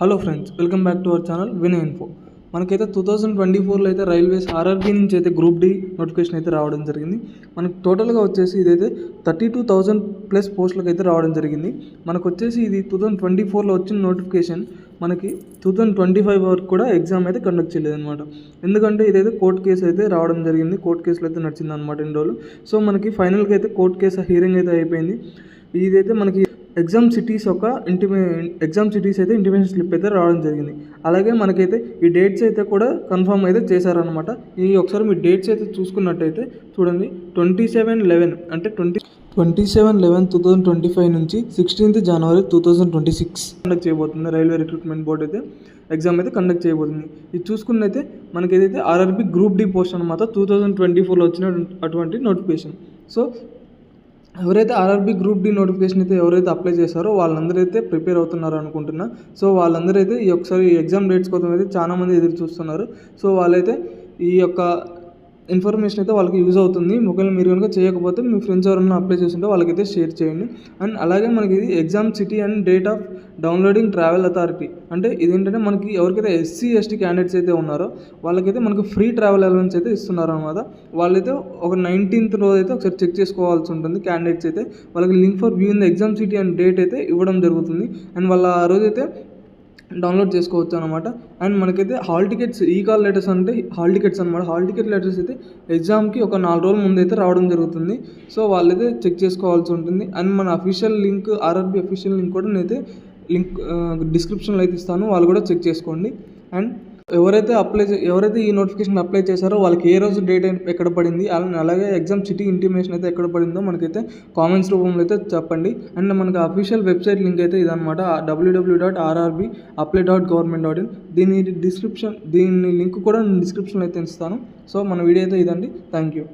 Hello friends, welcome back to our channel Vinay info. మనకైతే 2024లో అయితే railways RRB నుంచి అయితే గ్రూప్ డి నోటిఫికేషన్ అయితే రావడం జరిగింది. మనకు టోటల్గా వచ్చేసి ఇదైతే 32,000+ పోస్టులకు అయితే రావడం జరిగింది. మనకు వచ్చేసి ఇది 2024లో వచ్చిన నోటిఫికేషన్ మనకి 2025 వరకు కూడా ఎగ్జామ్ అయితే కండక్ట్ చేయలేదు అనమాట. ఎందుకంటే ఇదైతే కోర్ట్ కేసు అయితే రావడం జరిగింది. కోర్ట్ కేసులో అయితే నడిచింది అనమాట ఇన్ని రోజులు. సో మనకి ఫైనల్గా అయితే కోర్ట్ కేసు హీరింగ్ అయితే అయిపోయింది. ఇదైతే మనకి ఎగ్జామ్ సిటీస్ అయితే ఇంటిమేషన్ స్లిప్ అయితే రావడం జరిగింది. అలాగే మనకైతే ఈ డేట్స్ అయితే కూడా కన్ఫర్మ్ అయితే చేశారనమాట. ఈ ఒకసారి మీ డేట్స్ అయితే చూసుకున్నట్టయితే చూడండి, 27/11 అంటే 27/11/2025 నుంచి 16th January 2026 కండక్ట్ చేయబోతుంది. రైల్వే రిక్రూట్మెంట్ బోర్డ్ అయితే ఎగ్జామ్ అయితే కండక్ట్ చేయబోతుంది. ఇది చూసుకున్నైతే మనకి ఏదైతే ఆర్ఆర్బీ గ్రూప్ డి పోస్ట్ అనమాట 2024లో వచ్చిన అటువంటి నోటిఫికేషన్. సో ఎవరైతే ఆర్ఆర్బీ గ్రూప్ డి నోటిఫికేషన్ అయితే ఎవరైతే అప్లై చేశారో వాళ్ళందరూ అయితే ప్రిపేర్ అవుతున్నారు అనుకుంటున్నా. సో వాళ్ళందరూ అయితే ఈ ఒకసారి ఎగ్జామ్ డేట్స్ కోసం అయితే చాలామంది ఎదురు చూస్తున్నారు. సో వాళ్ళైతే ఈ యొక్క ఇన్ఫర్మేషన్ అయితే వాళ్ళకి యూజ్ అవుతుంది. ఒకవేళ మీరు కనుక చేయకపోతే మీ ఫ్రెండ్స్ ఎవరైనా అప్లై చేస్తుంటే వాళ్ళకైతే షేర్ చేయండి. అండ్ అలాగే మనకి ఇది exam city and date of downloading travel authority అంటే ఇదేంటంటే మనకి ఎవరికైతే SC ST క్యాండిడేట్స్ అయితే ఉన్నారో వాళ్ళకైతే మనకు ఫ్రీ ట్రావెల్ అలవెన్స్ అయితే ఇస్తున్నారు అనమాట. వాళ్ళైతే ఒక 19th రోజు అయితే ఒకసారి చెక్ చేసుకోవాల్సి ఉంటుంది. క్యాండిడేట్స్ అయితే వాళ్ళకి link for view in the exam city and date అయితే ఇవ్వడం జరుగుతుంది. అండ్ వాళ్ళ ఆ రోజు అయితే డౌన్లోడ్ చేసుకోవచ్చు అనమాట. అండ్ మనకైతే హాల్ టికెట్స్ కాల్ లెటర్స్ అంటే హాల్ టికెట్స్ అనమాట. హాల్ టికెట్ లెటర్స్ అయితే ఎగ్జామ్కి ఒక 4 రోజుల ముందు అయితే రావడం జరుగుతుంది. సో వాళ్ళైతే చెక్ చేసుకోవాల్సి ఉంటుంది. అండ్ మన official link RRB official link కూడా నేనైతే డిస్క్రిప్షన్లో అయితే ఇస్తాను, వాళ్ళు కూడా చెక్ చేసుకోండి. అండ్ ఎవరైతే ఈ నోటిఫికేషన్ అప్లై చేశారో వాళ్ళకి ఏ రోజు డేట్ ఎక్కడ పడింది, అలాగే ఎగ్జామ్ సిటీ ఇంటిమేషన్ అయితే ఎక్కడ పడిందో మనకైతే కామెంట్స్ రూపంలో అయితే చెప్పండి. అండ్ మనకి అఫీషియల్ వెబ్సైట్ లింక్ అయితే ఇదనమాట, www.rrbapply.government.in. దీని లింక్ కూడా నేను డిస్క్రిప్షన్లో అయితే ఇస్తాను. సో మన వీడియో అయితే ఇదండి. Thank you.